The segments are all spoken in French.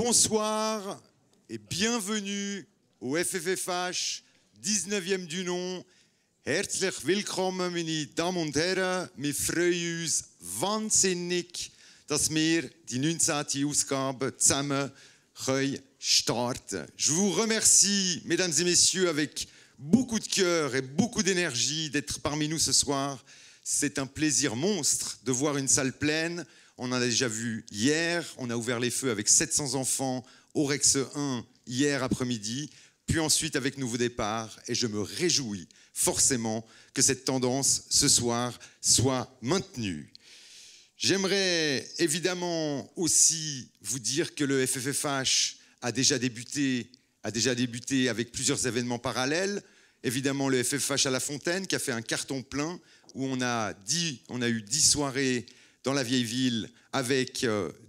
Bonsoir et bienvenue au FFFH, 19e du nom. Herzlich willkommen, meine Damen und Herren. Wir freuen uns wahnsinnig, dass wir die 19. Ausgabe zusammen starten können. Je vous remercie, mesdames et messieurs, avec beaucoup de cœur et beaucoup d'énergie d'être parmi nous ce soir. C'est un plaisir monstre de voir une salle pleine. On en a déjà vu hier. On a ouvert les feux avec 700 enfants au Rex 1 hier après-midi. Puis ensuite avec Nouveau Départ. Et je me réjouis forcément que cette tendance ce soir soit maintenue. J'aimerais évidemment aussi vous dire que le FFFH a déjà débuté avec plusieurs événements parallèles. Évidemment le FFFH à La Fontaine qui a fait un carton plein où on a eu 10 soirées dans la vieille ville avec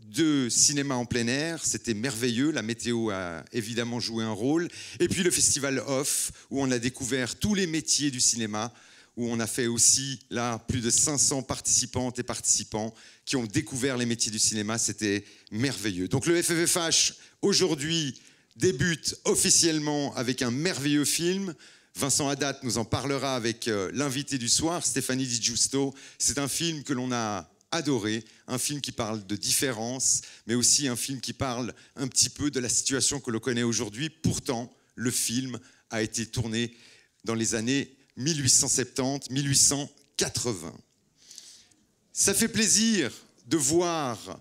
2 cinémas en plein air. C'était merveilleux, la météo a évidemment joué un rôle. Et puis le festival Off où on a découvert tous les métiers du cinéma, où on a fait aussi là plus de 500 participantes et participants qui ont découvert les métiers du cinéma. C'était merveilleux. Donc le FFFH aujourd'hui débute officiellement avec un merveilleux film. Vincent Haddad nous en parlera avec l'invité du soir, Stéphanie Di Giusto. C'est un film que l'on a adoré, un film qui parle de différence, mais aussi un film qui parle un petit peu de la situation que l'on connaît aujourd'hui. Pourtant, le film a été tourné dans les années 1870-1880. Ça fait plaisir de voir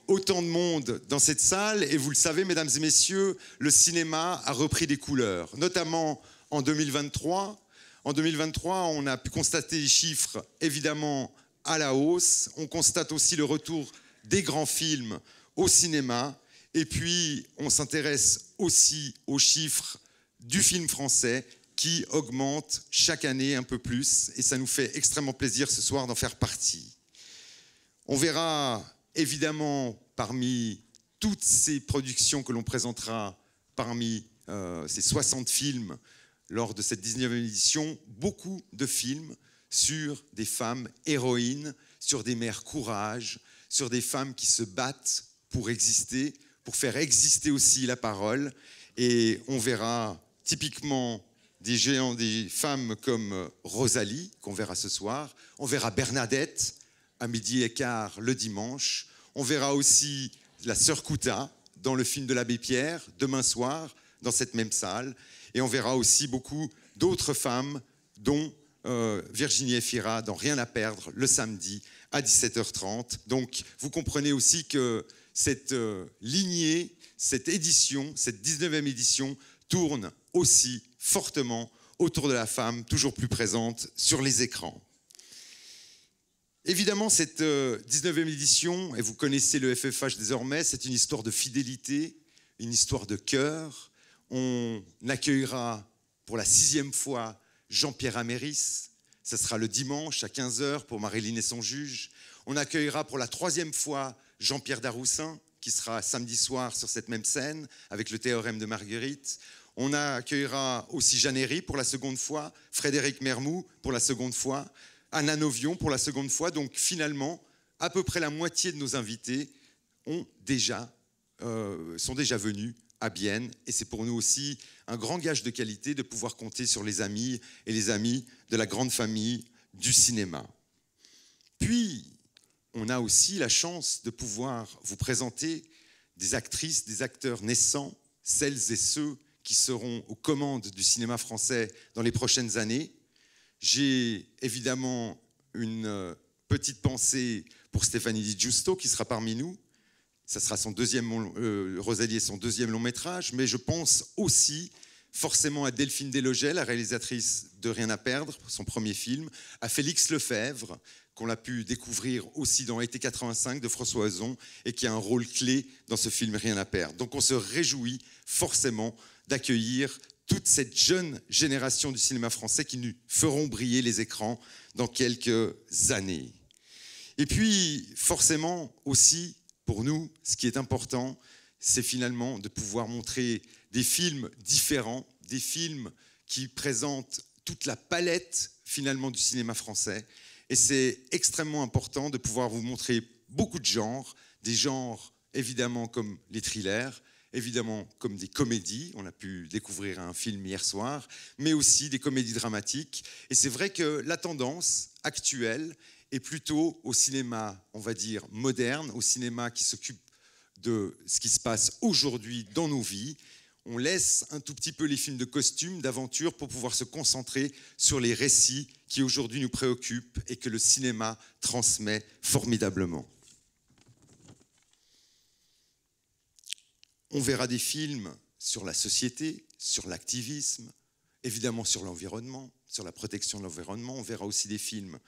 autant de monde dans cette salle, et vous le savez, mesdames et messieurs, le cinéma a repris des couleurs, notamment en 2023. En 2023, on a pu constater des chiffres évidemment à la hausse. On constate aussi le retour des grands films au cinéma. Et puis, on s'intéresse aussi aux chiffres du film français qui augmentent chaque année un peu plus. Et ça nous fait extrêmement plaisir ce soir d'en faire partie. On verra évidemment parmi toutes ces productions que l'on présentera, parmi ces 60 films, lors de cette 19e édition, beaucoup de films sur des femmes héroïnes, sur des mères courage, sur des femmes qui se battent pour exister, pour faire exister aussi la parole. Et on verra typiquement des femmes comme Rosalie, qu'on verra ce soir. On verra Bernadette à 12h15 le dimanche. On verra aussi la sœur Kouta dans le film de l'abbé Pierre, demain soir, dans cette même salle. Et on verra aussi beaucoup d'autres femmes, dont Virginie Efira dans Rien à perdre, le samedi à 17h30. Donc, vous comprenez aussi que cette lignée, cette édition, cette 19e édition, tourne aussi fortement autour de la femme, toujours plus présente sur les écrans. Évidemment, cette 19e édition, et vous connaissez le FFH désormais, c'est une histoire de fidélité, une histoire de cœur. On accueillera pour la 6e fois Jean-Pierre Améris. Ce sera le dimanche à 15h pour Marilyn et son juge. On accueillera pour la 3e fois Jean-Pierre Daroussin, qui sera samedi soir sur cette même scène avec le théorème de Marguerite. On accueillera aussi Jeanne Herry pour la 2e fois, Frédéric Mermoux pour la 2e fois, Anna Novion pour la 2e fois. Donc finalement, à peu près la moitié de nos invités sont déjà venus à Bienne, et c'est pour nous aussi un grand gage de qualité de pouvoir compter sur les amis et les amis de la grande famille du cinéma. Puis, on a aussi la chance de pouvoir vous présenter des actrices, des acteurs naissants, celles et ceux qui seront aux commandes du cinéma français dans les prochaines années. J'ai évidemment une petite pensée pour Stéphanie Di Giusto qui sera parmi nous. Ça sera Rosalie est son 2e long métrage, mais je pense aussi forcément à Delphine Deslogel, la réalisatrice de Rien à perdre, son 1er film, à Félix Lefebvre, qu'on a pu découvrir aussi dans Été 85 de François Ozon, et qui a un rôle clé dans ce film Rien à perdre. Donc on se réjouit forcément d'accueillir toute cette jeune génération du cinéma français qui nous feront briller les écrans dans quelques années. Et puis forcément aussi, pour nous, ce qui est important, c'est finalement de pouvoir montrer des films différents, des films qui présentent toute la palette finalement du cinéma français. Et c'est extrêmement important de pouvoir vous montrer beaucoup de genres, des genres évidemment comme les thrillers, évidemment comme des comédies, on a pu découvrir un film hier soir, mais aussi des comédies dramatiques. Et c'est vrai que la tendance actuelle est plutôt au cinéma, on va dire, moderne, au cinéma qui s'occupe de ce qui se passe aujourd'hui dans nos vies. On laisse un tout petit peu les films de costumes, d'aventure, pour pouvoir se concentrer sur les récits qui aujourd'hui nous préoccupent et que le cinéma transmet formidablement. On verra des films sur la société, sur l'activisme, évidemment sur l'environnement, sur la protection de l'environnement. On verra aussi des films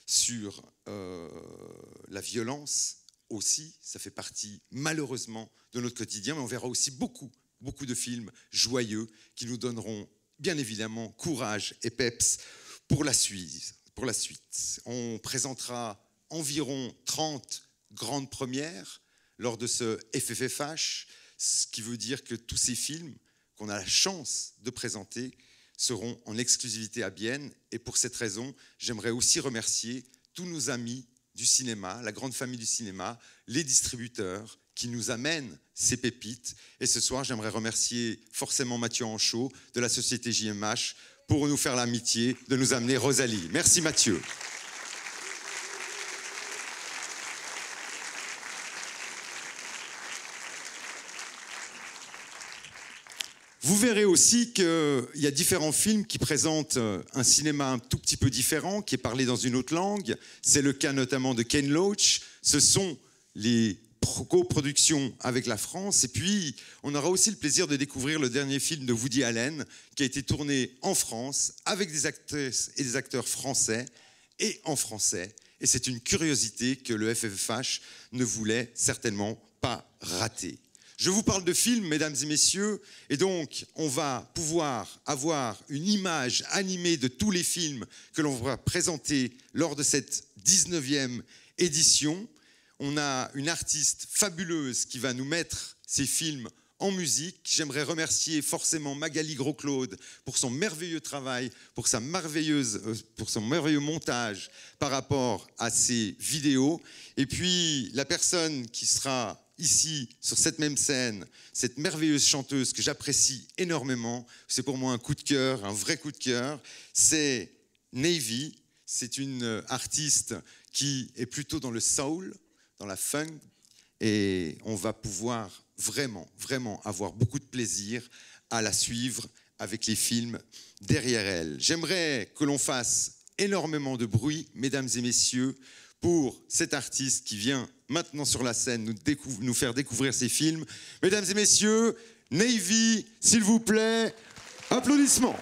sur la violence aussi. Ça fait partie malheureusement de notre quotidien, mais on verra aussi beaucoup de films joyeux qui nous donneront bien évidemment courage et peps pour la suite. On présentera environ 30 grandes premières lors de ce FFFH, ce qui veut dire que tous ces films qu'on a la chance de présenter seront en exclusivité à Bienne. Et pour cette raison, j'aimerais aussi remercier tous nos amis du cinéma, la grande famille du cinéma, les distributeurs qui nous amènent ces pépites. Et ce soir, j'aimerais remercier forcément Mathieu Anchaud de la société JMH pour nous faire l'amitié de nous amener Rosalie. Merci Mathieu. Vous verrez aussi qu'il y a différents films qui présentent un cinéma un tout petit peu différent, qui est parlé dans une autre langue. C'est le cas notamment de Ken Loach. Ce sont les coproductions avec la France. Et puis, on aura aussi le plaisir de découvrir le dernier film de Woody Allen, qui a été tourné en France, avec des actrices et des acteurs français et en français. Et c'est une curiosité que le FFFH ne voulait certainement pas rater. Je vous parle de films, mesdames et messieurs, et donc on va pouvoir avoir une image animée de tous les films que l'on va présenter lors de cette 19e édition. On a une artiste fabuleuse qui va nous mettre ces films en musique. J'aimerais remercier forcément Magali Gros-Claude pour son merveilleux travail, pour son merveilleux montage par rapport à ces vidéos. Et puis la personne qui sera ici, sur cette même scène, cette merveilleuse chanteuse que j'apprécie énormément, c'est pour moi un coup de cœur, un vrai coup de cœur, c'est Navy. C'est une artiste qui est plutôt dans le soul, dans la funk, et on va pouvoir vraiment avoir beaucoup de plaisir à la suivre avec les films derrière elle. J'aimerais que l'on fasse énormément de bruit, mesdames et messieurs, pour cet artiste qui vient maintenant sur la scène nous faire découvrir ses films. Mesdames et messieurs, Navy, s'il vous plaît, applaudissements.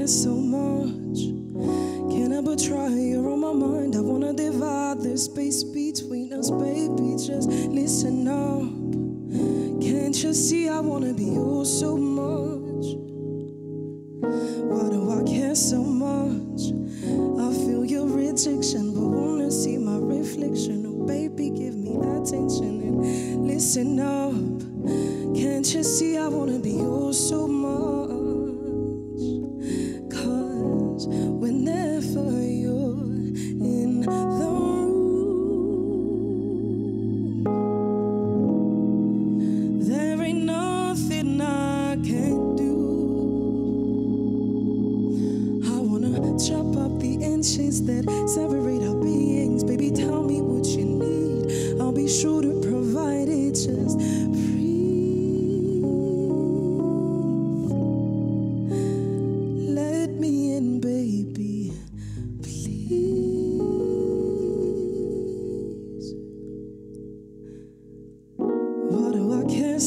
So much, can I but try? You're on my mind. I wanna divide the space between us, baby. Just listen up. Can't you see I wanna be yours so much? Why do I care so much? I feel your rejection, but wanna see my reflection. Oh, baby, give me attention and listen up. Can't you see I wanna be yours so much? Whenever you're in the room, there ain't nothing I can't do. I wanna chop up the inches that separate our beings. Baby, tell me what you need. I'll be sure to provide it. Just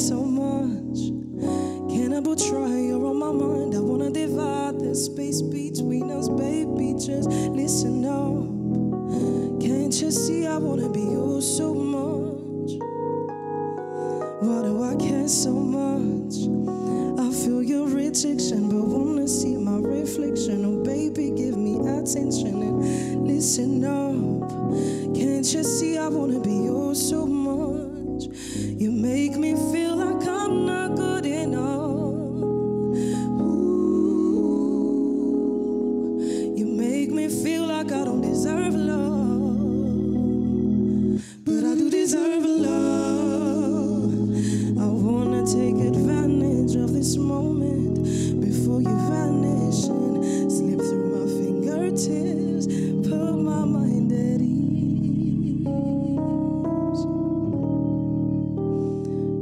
so much. Can I but try? You're on my mind. I wanna divide the space between us, baby. Just listen up. Can't you see I wanna be yours so much? Why do I care so much. I feel your rejection, but wanna see my reflection. Oh baby, give me attention and listen up. Can't you see I wanna be yours so much? You make me feel like I'm not good enough. Ooh, you make me feel like I don't deserve love, but I do deserve love. I wanna take advantage of this moment before you vanish and slip through my fingertips, put my mind at ease.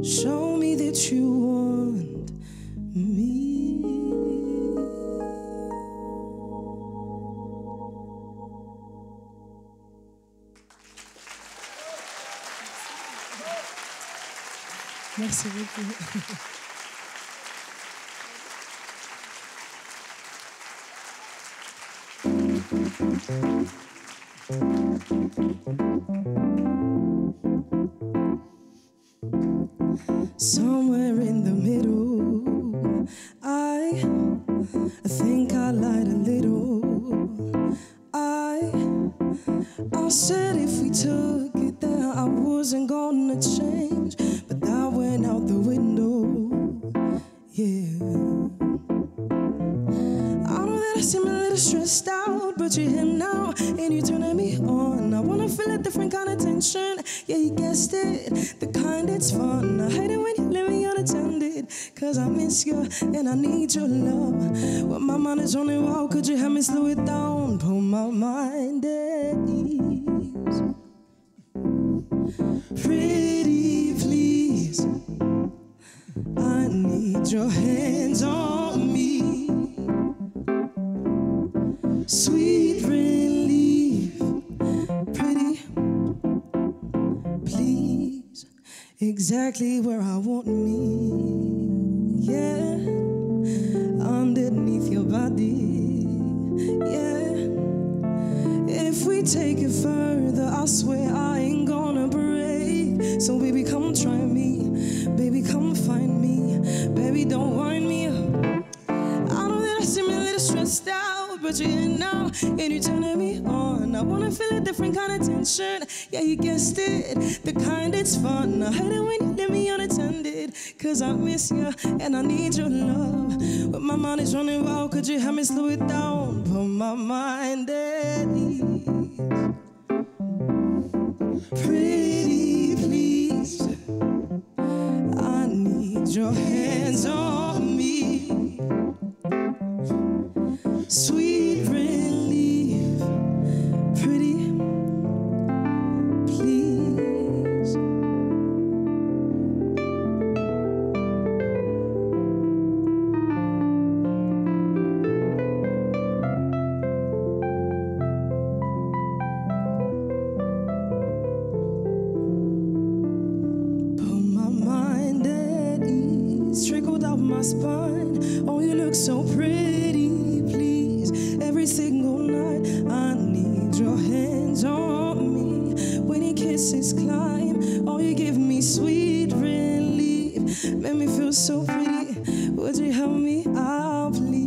Show me that you want me. Merci beaucoup. Somewhere in the middle, I think I lied a little. I said if we took it there, I wasn't gonna change, but that went out the window. Yeah. I know that I seem a little stressed out, but you're here now and you're turning me on. I wanna feel a different kind of tension. Yeah, you guessed it, the kind that's fun. I hate it when you leave me unattended, cause I miss you and I need your love. When my mind is on it, wow, could you help me slow it down? Put my mind at ease. Pretty please, I need your hands on me. Sweet relief, pretty please, exactly where I want me. Yeah, underneath your body. Yeah, if we take it further, I swear I ain't gonna break. So baby, come try me. Baby, come find me. Baby, don't wind me up. I know that I seem a little stressed out, but you're here now and you're turning me on. I wanna feel a different kind of tension. Yeah, you guessed it, the kind that's fun. I hate it when you leave me unattended, cause I miss you and I need your love. But my mind is running wild, could you help me slow it down? Put my mind at ease. Pretty please, I need your hands on me. Sweet relief, pretty please. Put my mind at ease, trickled up my spine. Oh, you look so pretty, please. Every single night, I need your hands on me. When your kisses climb, oh, you give me sweet relief. Make me feel so pretty. Would you help me out, please?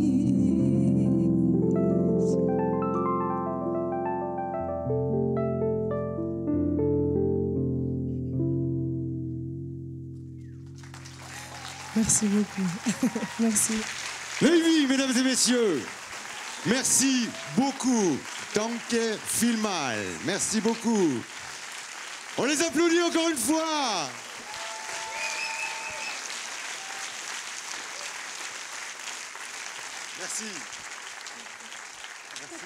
Merci beaucoup. Merci. Levi, mesdames et messieurs, merci beaucoup. Danke vielmal. Merci beaucoup. On les applaudit encore une fois. Merci. Merci.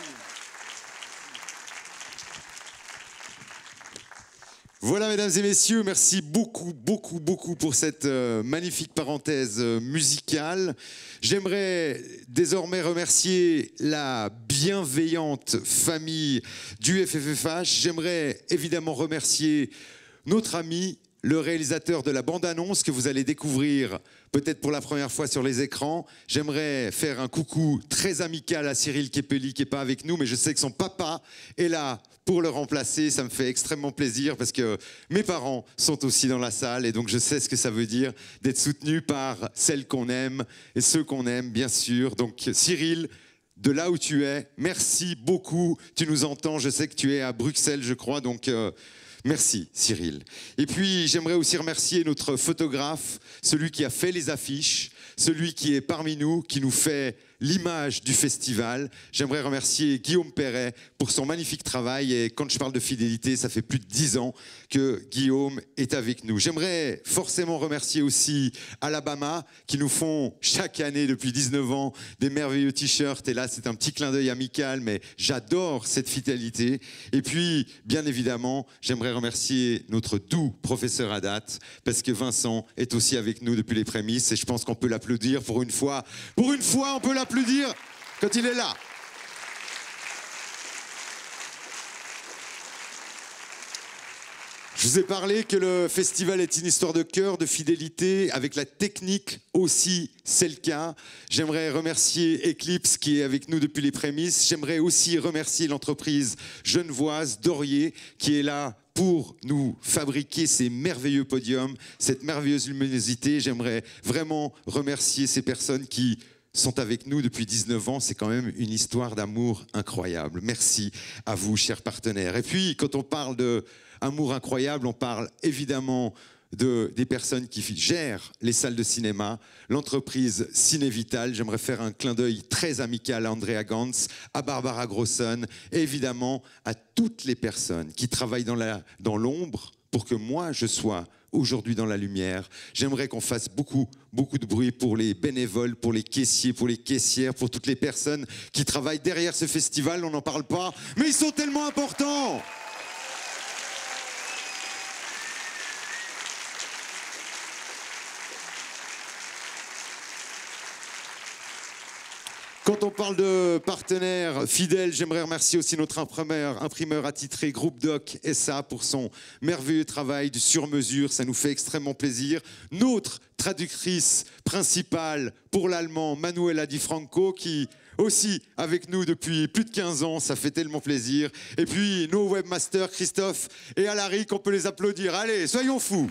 Voilà, mesdames et messieurs, merci beaucoup, beaucoup, beaucoup pour cette magnifique parenthèse musicale. J'aimerais désormais remercier la bienveillante famille du FFFH. J'aimerais évidemment remercier notre ami, le réalisateur de la bande-annonce que vous allez découvrir peut-être pour la première fois sur les écrans. J'aimerais faire un coucou très amical à Cyril Kepeli qui n'est pas avec nous, mais je sais que son papa est là pour le remplacer. Ça me fait extrêmement plaisir parce que mes parents sont aussi dans la salle et donc je sais ce que ça veut dire d'être soutenu par celles qu'on aime et ceux qu'on aime, bien sûr. Donc Cyril, de là où tu es, merci beaucoup. Tu nous entends, je sais que tu es à Bruxelles, je crois, donc merci Cyril. Et puis j'aimerais aussi remercier notre photographe, celui qui a fait les affiches, celui qui est parmi nous, qui nous fait l'image du festival. J'aimerais remercier Guillaume Perret pour son magnifique travail. Et quand je parle de fidélité, ça fait plus de 10 ans que Guillaume est avec nous. J'aimerais forcément remercier aussi Alabama, qui nous font chaque année depuis 19 ans des merveilleux t-shirts. Et là, c'est un petit clin d'œil amical, mais j'adore cette fidélité. Et puis, bien évidemment, j'aimerais remercier notre doux professeur Haddad, parce que Vincent est aussi avec nous depuis les prémices. Et je pense qu'on peut l'applaudir pour une fois. Pour une fois, on peut l'applaudir quand il est là. Je vous ai parlé que le festival est une histoire de cœur, de fidélité, avec la technique aussi, c'est le cas. J'aimerais remercier Eclipse qui est avec nous depuis les prémices. J'aimerais aussi remercier l'entreprise genevoise Dorier qui est là pour nous fabriquer ces merveilleux podiums, cette merveilleuse luminosité. J'aimerais vraiment remercier ces personnes qui sont avec nous depuis 19 ans. C'est quand même une histoire d'amour incroyable. Merci à vous, chers partenaires. Et puis, quand on parle d'amour incroyable, on parle évidemment des personnes qui gèrent les salles de cinéma, l'entreprise Cinévital. J'aimerais faire un clin d'œil très amical à Andrea Gantz, à Barbara Grossen et évidemment à toutes les personnes qui travaillent dans l'ombre pour que moi je sois aujourd'hui dans la lumière. J'aimerais qu'on fasse beaucoup de bruit pour les bénévoles, pour les caissiers, pour les caissières, pour toutes les personnes qui travaillent derrière ce festival. On n'en parle pas, mais ils sont tellement importants. Quand on parle de partenaires fidèles, j'aimerais remercier aussi notre imprimeur attitré Groupe Doc SA pour son merveilleux travail du sur-mesure. Ça nous fait extrêmement plaisir. Notre traductrice principale pour l'allemand, Manuela Di Franco, qui aussi avec nous depuis plus de 15 ans. Ça fait tellement plaisir. Et puis nos webmasters, Christophe et Alaric, on peut les applaudir. Allez, soyons fous.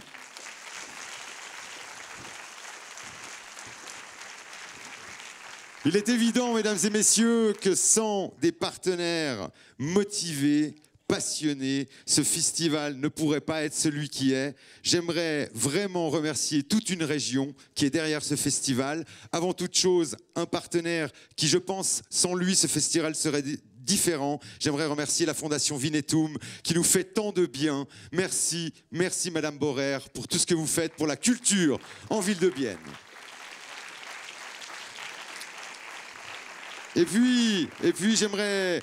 Il est évident, mesdames et messieurs, que sans des partenaires motivés, passionnés, ce festival ne pourrait pas être celui qui est. J'aimerais vraiment remercier toute une région qui est derrière ce festival. Avant toute chose, un partenaire qui, je pense, sans lui, ce festival serait différent. J'aimerais remercier la Fondation Vinetum qui nous fait tant de bien. Merci, merci Madame Borer pour tout ce que vous faites pour la culture en ville de Bienne. Et puis j'aimerais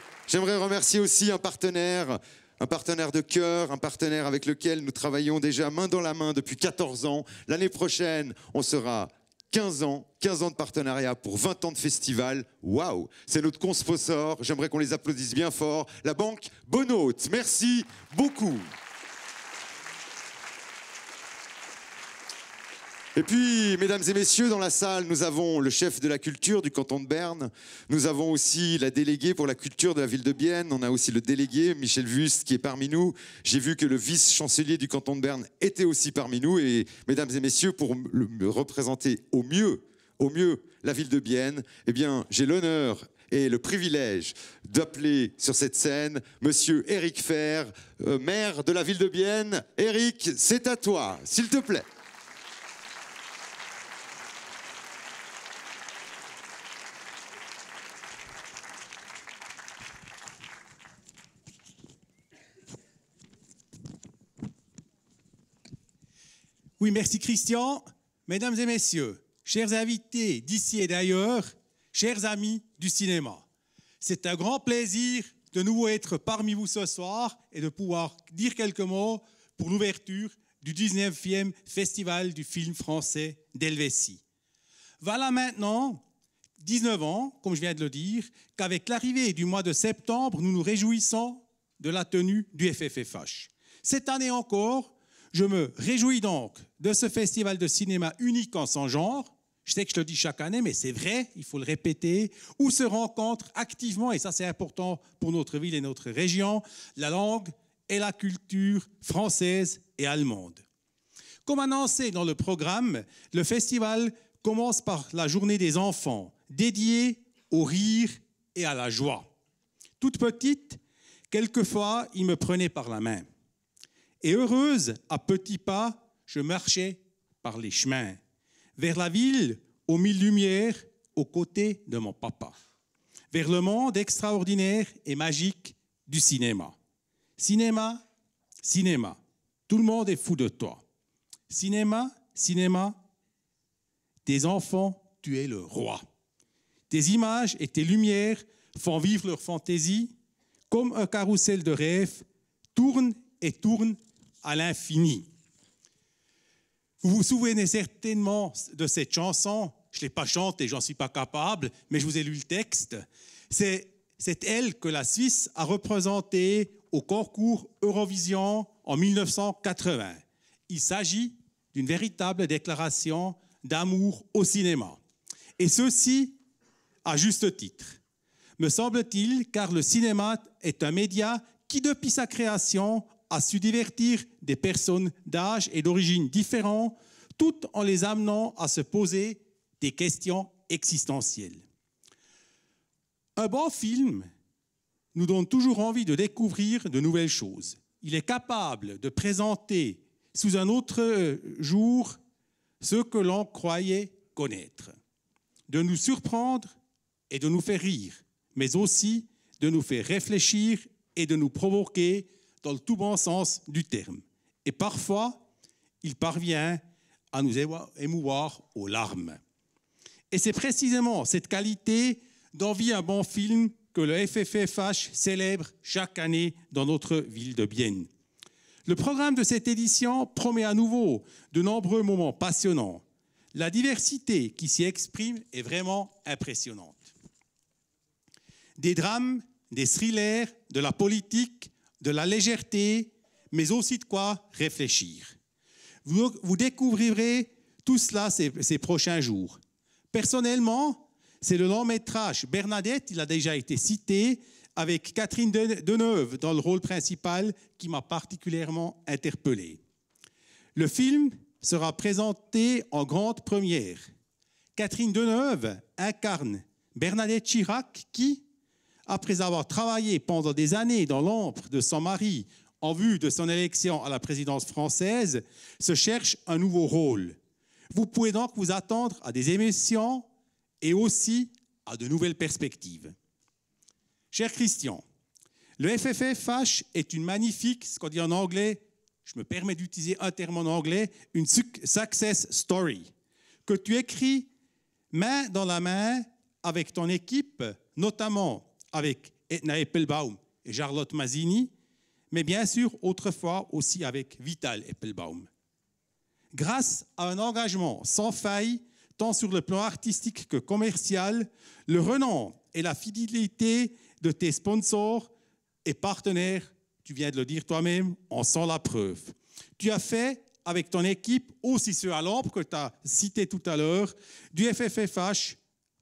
remercier aussi un partenaire de cœur, un partenaire avec lequel nous travaillons déjà main dans la main depuis 14 ans. L'année prochaine, on sera 15 ans de partenariat pour 20 ans de festival. Waouh, c'est notre consponsor. J'aimerais qu'on les applaudisse bien fort. La banque Bonhôte, merci beaucoup. Et puis, mesdames et messieurs, dans la salle, nous avons le chef de la culture du canton de Berne. Nous avons aussi la déléguée pour la culture de la ville de Bienne. On a aussi le délégué, Michel Wust, qui est parmi nous. J'ai vu que le vice-chancelier du canton de Berne était aussi parmi nous. Et mesdames et messieurs, pour me représenter au mieux la ville de Bienne, eh bien, j'ai l'honneur et le privilège d'appeler sur cette scène Monsieur Éric Fer, maire de la ville de Bienne. Éric, c'est à toi, s'il te plaît. Oui, merci Christian. Mesdames et messieurs, chers invités d'ici et d'ailleurs, chers amis du cinéma, c'est un grand plaisir de nouveau être parmi vous ce soir et de pouvoir dire quelques mots pour l'ouverture du 19e Festival du film français d'Helvétie. Voilà maintenant 19 ans, comme je viens de le dire, qu'avec l'arrivée du mois de septembre, nous nous réjouissons de la tenue du FFFH. Cette année encore, Je me réjouis donc de ce festival de cinéma unique en son genre. Je sais que je le dis chaque année, mais c'est vrai, il faut le répéter, où se rencontrent activement, et ça c'est important pour notre ville et notre région, la langue et la culture française et allemande. Comme annoncé dans le programme, le festival commence par la journée des enfants, dédiée au rire et à la joie. Toute petite, quelquefois, il me prenait par la main. Et heureuse, à petits pas, je marchais par les chemins, vers la ville, aux mille lumières, aux côtés de mon papa, vers le monde extraordinaire et magique du cinéma. Cinéma, cinéma, tout le monde est fou de toi. Cinéma, cinéma, tes enfants, tu es le roi. Tes images et tes lumières font vivre leur fantaisie, comme un carrousel de rêves, tourne et tourne à l'infini. Vous vous souvenez certainement de cette chanson. Je ne l'ai pas chantée, j'en suis pas capable, mais je vous ai lu le texte. C'est elle que la Suisse a représentée au concours Eurovision en 1980. Il s'agit d'une véritable déclaration d'amour au cinéma. Et ceci à juste titre, me semble-t-il, car le cinéma est un média qui, depuis sa création, a su divertir des personnes d'âge et d'origine différents, tout en les amenant à se poser des questions existentielles. Un bon film nous donne toujours envie de découvrir de nouvelles choses. Il est capable de présenter sous un autre jour ce que l'on croyait connaître, de nous surprendre et de nous faire rire, mais aussi de nous faire réfléchir et de nous provoquer dans le tout bon sens du terme. Et parfois, il parvient à nous émouvoir aux larmes. Et c'est précisément cette qualité dont vit un bon film que le FFFH célèbre chaque année dans notre ville de Bienne. Le programme de cette édition promet à nouveau de nombreux moments passionnants. La diversité qui s'y exprime est vraiment impressionnante. Des drames, des thrillers, de la politique, de la légèreté, mais aussi de quoi réfléchir. Vous découvrirez tout cela ces prochains jours. Personnellement, c'est le long métrage Bernadette, il a déjà été cité, avec Catherine Deneuve dans le rôle principal, qui m'a particulièrement interpellé. Le film sera présenté en grande première. Catherine Deneuve incarne Bernadette Chirac qui, après avoir travaillé pendant des années dans l'ombre de son mari en vue de son élection à la présidence française, se cherche un nouveau rôle. Vous pouvez donc vous attendre à des émotions et aussi à de nouvelles perspectives. Cher Christian, le FFFH est une magnifique, ce qu'on dit en anglais, je me permets d'utiliser un terme en anglais, une success story, que tu écris main dans la main avec ton équipe, notamment avec Edna Eppelbaum et Charlotte Mazzini, mais bien sûr, autrefois aussi avec Vital Eppelbaum. Grâce à un engagement sans faille, tant sur le plan artistique que commercial, le renom et la fidélité de tes sponsors et partenaires, tu viens de le dire toi-même, en sont la preuve. Tu as fait, avec ton équipe, aussi ceux à l'ombre que tu as cité tout à l'heure, du FFFH,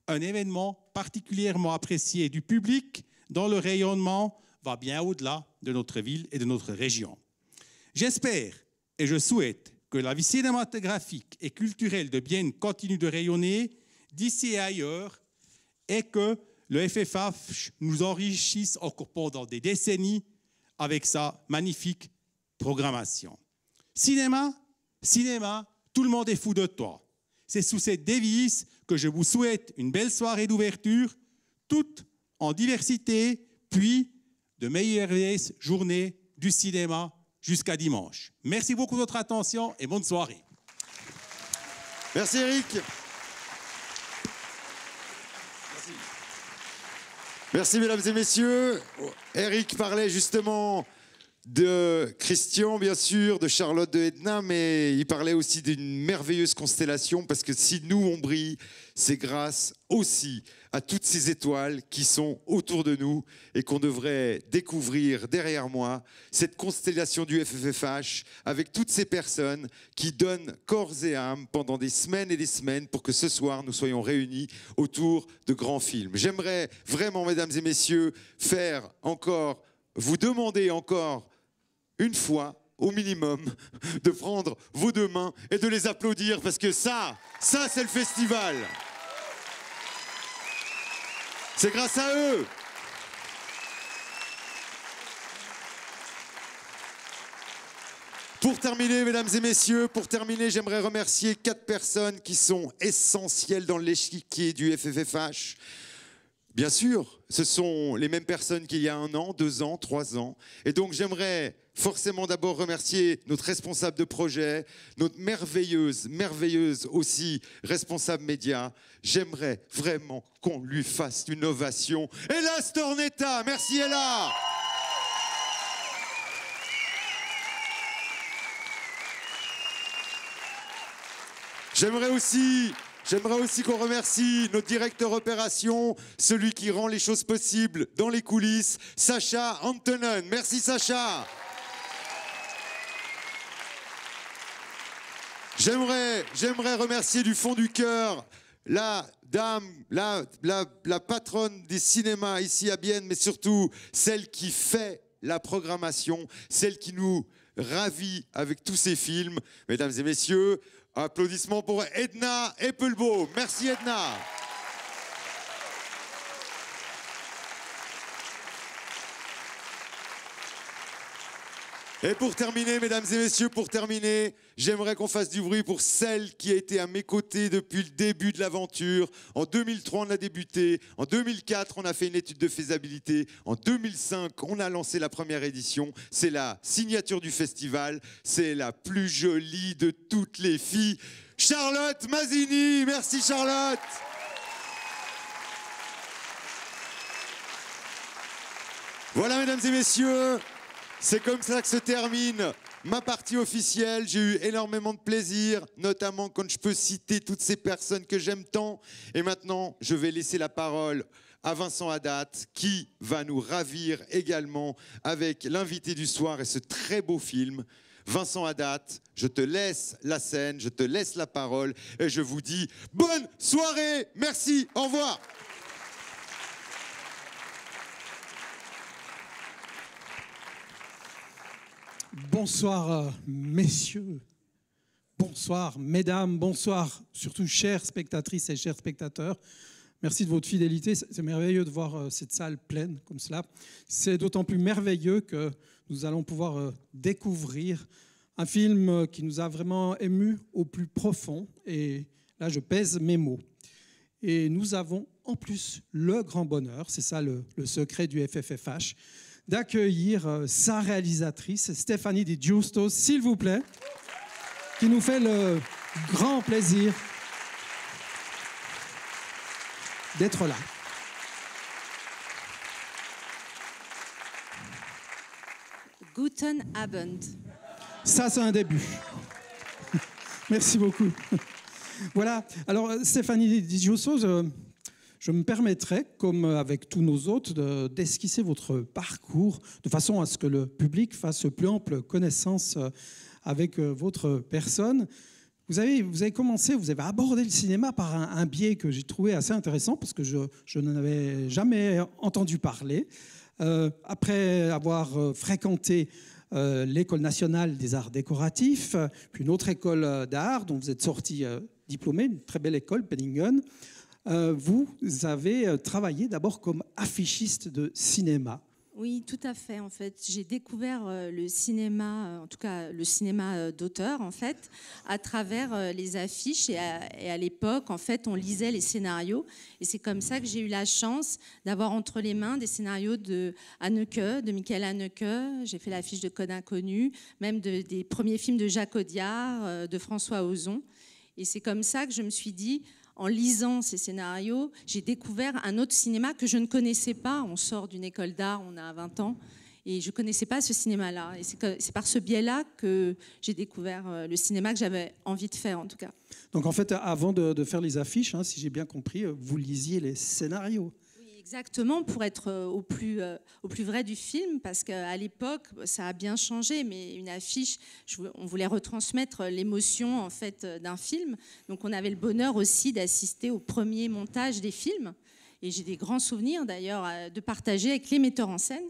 un événement particulièrement apprécié du public dont le rayonnement va bien au-delà de notre ville et de notre région. J'espère et je souhaite que la vie cinématographique et culturelle de Bienne continue de rayonner d'ici et ailleurs et que le FFH nous enrichisse encore pendant des décennies avec sa magnifique programmation. Cinéma, cinéma, tout le monde est fou de toi. C'est sous cette devise que je vous souhaite une belle soirée d'ouverture, toute en diversité, puis de meilleures journées du cinéma jusqu'à dimanche. Merci beaucoup de votre attention et bonne soirée. Merci Eric. Merci mesdames et messieurs. Eric parlait justement de Christian, bien sûr, de Charlotte, de Edna, mais il parlait aussi d'une merveilleuse constellation, parce que si nous, on brille, c'est grâce aussi à toutes ces étoiles qui sont autour de nous et qu'on devrait découvrir derrière moi, cette constellation du FFFH, avec toutes ces personnes qui donnent corps et âme pendant des semaines et des semaines pour que ce soir, nous soyons réunis autour de grands films. J'aimerais vraiment, mesdames et messieurs, vous demander encore une fois, au minimum, de prendre vos deux mains et de les applaudir, parce que ça c'est le festival. C'est grâce à eux. Pour terminer, mesdames et messieurs, j'aimerais remercier 4 personnes qui sont essentielles dans l'échiquier du FFFH. Bien sûr, ce sont les mêmes personnes qu'il y a 1 an, 2 ans, 3 ans. Et donc, j'aimerais forcément d'abord remercier notre responsable de projet, notre merveilleuse aussi responsable média. J'aimerais vraiment qu'on lui fasse une ovation. Ella Stornetta, merci Ella. J'aimerais aussi qu'on remercie notre directeur opération, celui qui rend les choses possibles dans les coulisses, Sacha Antonen. Merci Sacha. J'aimerais remercier du fond du cœur la dame, la patronne des cinémas ici à Bienne, mais surtout celle qui fait la programmation, celle qui nous ravit avec tous ces films. Mesdames et messieurs, applaudissements pour Edna Eppelbaum. Merci Edna. Et pour terminer, mesdames et messieurs, j'aimerais qu'on fasse du bruit pour celle qui a été à mes côtés depuis le début de l'aventure. En 2003, on a débuté. En 2004, on a fait une étude de faisabilité. En 2005, on a lancé la première édition. C'est la signature du festival. C'est la plus jolie de toutes les filles. Charlotte Masini. Merci Charlotte. Voilà, mesdames et messieurs. C'est comme ça que se termine ma partie officielle. J'ai eu énormément de plaisir, notamment quand je peux citer toutes ces personnes que j'aime tant. Et maintenant, je vais laisser la parole à Vincent Haddad, qui va nous ravir également avec l'invité du soir et ce très beau film. Vincent Haddad, je te laisse la scène, je te laisse la parole et je vous dis bonne soirée. Merci, au revoir. Bonsoir messieurs, bonsoir mesdames, bonsoir surtout chères spectatrices et chers spectateurs. Merci de votre fidélité, c'est merveilleux de voir cette salle pleine comme cela. C'est d'autant plus merveilleux que nous allons pouvoir découvrir un film qui nous a vraiment émus au plus profond. Et là je pèse mes mots. Et nous avons en plus le grand bonheur, c'est ça le secret du FFFH, d'accueillir sa réalisatrice, Stéphanie Di Giusto, s'il vous plaît, qui nous fait le grand plaisir d'être là. Guten Abend. Ça, c'est un début. Merci beaucoup. Voilà. Alors, Stéphanie Di Giusto, je me permettrai, comme avec tous nos hôtes, d'esquisser votre parcours de façon à ce que le public fasse plus ample connaissance avec votre personne. Vous avez commencé, vous avez abordé le cinéma par un biais que j'ai trouvé assez intéressant parce que je n'en avais jamais entendu parler. Après avoir fréquenté l'École nationale des arts décoratifs, puis une autre école d'art dont vous êtes sorti diplômé, une très belle école, Penningen, vous avez travaillé d'abord comme affichiste de cinéma. Oui, tout à fait. En fait, j'ai découvert le cinéma, en tout cas le cinéma d'auteur, en fait, à travers les affiches. Et à l'époque, en fait, on lisait les scénarios. Et c'est comme ça que j'ai eu la chance d'avoir entre les mains des scénarios de Haneke, de Michael Haneke. J'ai fait l'affiche de Code Inconnu, même des premiers films de Jacques Audiard, de François Ozon. Et c'est comme ça que je me suis dit, en lisant ces scénarios, j'ai découvert un autre cinéma que je ne connaissais pas. On sort d'une école d'art, on a 20 ans. Et je ne connaissais pas ce cinéma-là. Et c'est par ce biais-là que j'ai découvert le cinéma que j'avais envie de faire, en tout cas. Donc en fait, avant de faire les affiches, hein, si j'ai bien compris, vous lisiez les scénarios. Oui, exactement, pour être au plus vrai du film, parce qu'à l'époque, ça a bien changé, mais une affiche, on voulait retransmettre l'émotion en fait d'un film. Donc on avait le bonheur aussi d'assister au premier montage des films. Et j'ai des grands souvenirs d'ailleurs de partager avec les metteurs en scène.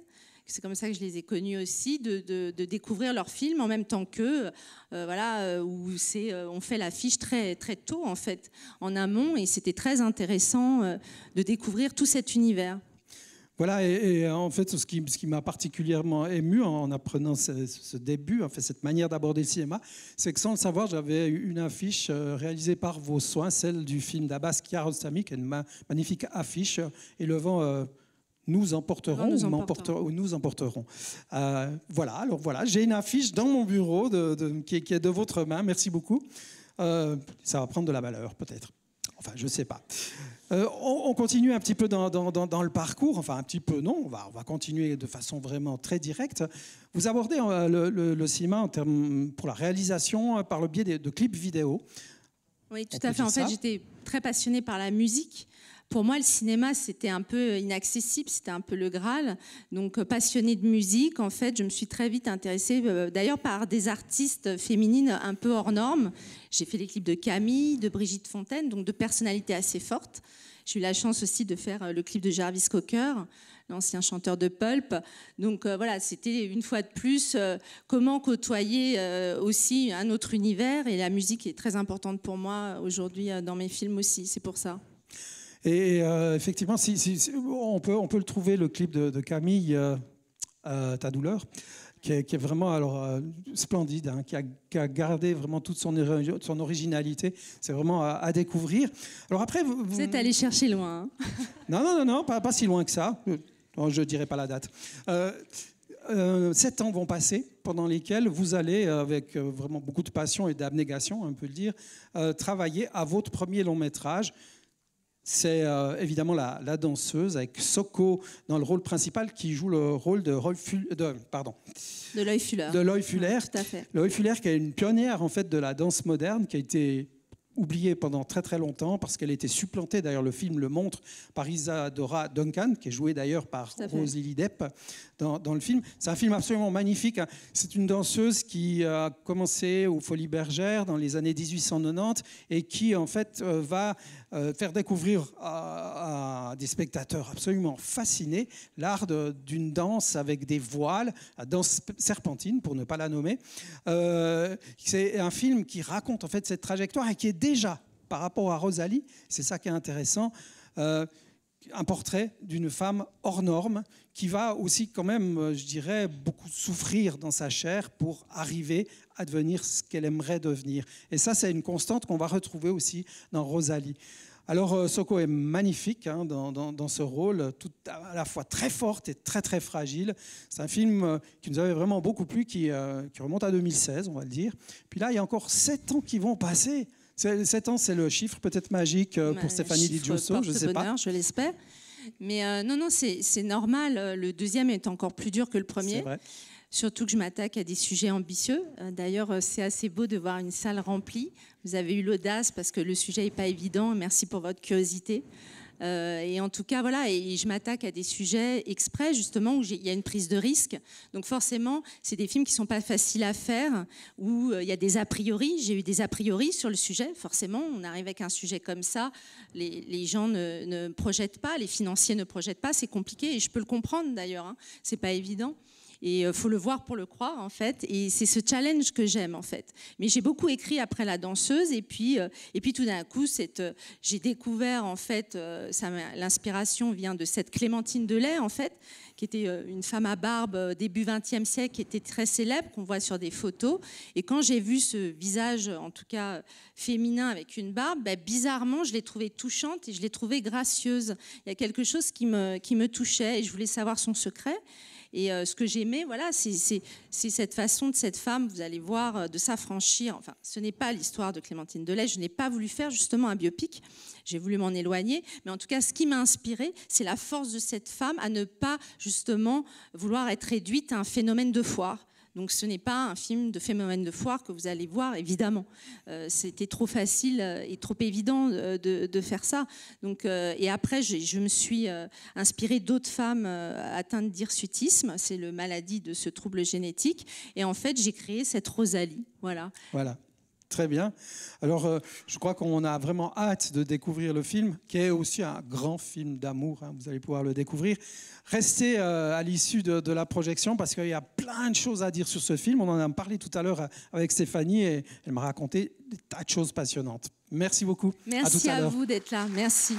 C'est comme ça que je les ai connus aussi, de découvrir leurs films en même temps qu'eux, où on fait l'affiche très, très tôt en fait, en amont, et c'était très intéressant de découvrir tout cet univers. Voilà, et en fait, ce qui m'a particulièrement ému en apprenant ce début, en fait, cette manière d'aborder le cinéma, c'est que sans le savoir, j'avais une affiche réalisée par vos soins, celle du film d'Abbas Kiarostami, qui est une magnifique affiche élevant nous emporterons ou nous emporterons. Voilà, j'ai une affiche dans mon bureau qui est de votre main. Merci beaucoup. Ça va prendre de la valeur, peut-être. Enfin, je ne sais pas. On continue un petit peu dans le parcours. Enfin, un petit peu, non. On va continuer de façon vraiment très directe. Vous abordez le cinéma pour la réalisation par le biais de clips vidéo. Oui, tout à fait. En fait, j'étais très passionnée par la musique. Pour moi, le cinéma, c'était un peu inaccessible, c'était un peu le Graal. Donc, passionnée de musique, en fait, je me suis très vite intéressée, d'ailleurs, par des artistes féminines un peu hors normes. J'ai fait les clips de Camille, de Brigitte Fontaine, donc de personnalités assez fortes. J'ai eu la chance aussi de faire le clip de Jarvis Cocker, l'ancien chanteur de Pulp. Donc voilà, c'était une fois de plus comment côtoyer aussi un autre univers. Et la musique est très importante pour moi aujourd'hui dans mes films aussi, c'est pour ça. Et effectivement, on peut le trouver, le clip de Camille, Ta douleur, qui est vraiment splendide, hein, qui a gardé vraiment toute son originalité. C'est vraiment à découvrir. Alors après, vous êtes allé chercher loin. Hein. Non, pas si loin que ça. Je ne dirai pas la date. 7 ans vont passer, pendant lesquels vous allez, avec vraiment beaucoup de passion et d'abnégation, on peut le dire, travailler à votre premier long métrage. C'est évidemment la danseuse avec Soko dans le rôle principal qui joue le rôle de Loy Fuller. Ouais, tout à fait. Loy Fuller qui est une pionnière en fait de la danse moderne, qui a été oubliée pendant très très longtemps parce qu'elle a été supplantée, d'ailleurs le film le montre, par Isadora Duncan, qui est jouée d'ailleurs par Rose Lily Depp dans le film. C'est un film absolument magnifique. C'est une danseuse qui a commencé aux Folies Bergères dans les années 1890 et qui en fait va faire découvrir à des spectateurs absolument fascinés l'art d'une danse avec des voiles, la danse serpentine pour ne pas la nommer. C'est un film qui raconte en fait cette trajectoire et qui est déjà, par rapport à Rosalie, c'est ça qui est intéressant, un portrait d'une femme hors norme qui va aussi quand même, je dirais, beaucoup souffrir dans sa chair pour arriver à devenir ce qu'elle aimerait devenir. Et ça, c'est une constante qu'on va retrouver aussi dans Rosalie. Alors, Soko est magnifique hein, dans ce rôle, tout à la fois très forte et très, très fragile. C'est un film qui nous avait vraiment beaucoup plu, qui remonte à 2016, on va le dire. Puis là, il y a encore 7 ans qui vont passer. 7 ans, c'est le chiffre peut-être magique pour Stéphanie Di Giusto, je ne sais pas. Je l'espère. Mais non, c'est normal. Le deuxième est encore plus dur que le premier. C'est vrai. Surtout que je m'attaque à des sujets ambitieux. D'ailleurs, c'est assez beau de voir une salle remplie. Vous avez eu l'audace parce que le sujet n'est pas évident. Merci pour votre curiosité. Et en tout cas, voilà, et je m'attaque à des sujets exprès, justement, où il y a une prise de risque. Donc forcément, c'est des films qui ne sont pas faciles à faire, où il y a des a priori. J'ai eu des a priori sur le sujet, forcément. On arrive avec un sujet comme ça, les gens ne projettent pas, les financiers ne projettent pas, c'est compliqué, et je peux le comprendre d'ailleurs, hein. C'est pas évident. Et il faut le voir pour le croire, en fait. Et c'est ce challenge que j'aime, en fait. Mais j'ai beaucoup écrit après La danseuse. Et puis tout d'un coup, j'ai découvert, en fait, l'inspiration vient de cette Clémentine Delay, en fait, qui était une femme à barbe début XXe siècle, qui était très célèbre, qu'on voit sur des photos. Et quand j'ai vu ce visage, en tout cas féminin, avec une barbe, bizarrement, je l'ai trouvée touchante et je l'ai trouvée gracieuse. Il y a quelque chose qui me touchait et je voulais savoir son secret. Et ce que j'aimais, voilà, c'est cette façon de cette femme, vous allez voir, de s'affranchir. Enfin, ce n'est pas l'histoire de Clémentine Delay. Je n'ai pas voulu faire justement un biopic. J'ai voulu m'en éloigner. Mais en tout cas, ce qui m'a inspirée, c'est la force de cette femme à ne pas justement vouloir être réduite à un phénomène de foire. Donc ce n'est pas un film de phénomène de foire que vous allez voir, évidemment. C'était trop facile et trop évident de faire ça. Donc, et après, je me suis inspirée d'autres femmes atteintes d'hirsutisme. C'est la maladie de ce trouble génétique. Et en fait, j'ai créé cette Rosalie. Voilà. Voilà. Très bien. Alors, je crois qu'on a vraiment hâte de découvrir le film, qui est aussi un grand film d'amour. Hein, vous allez pouvoir le découvrir. Restez à l'issue de la projection, parce qu'il y a plein de choses à dire sur ce film. On en a parlé tout à l'heure avec Stéphanie, et elle m'a raconté des tas de choses passionnantes. Merci beaucoup. Merci à vous d'être là. Merci.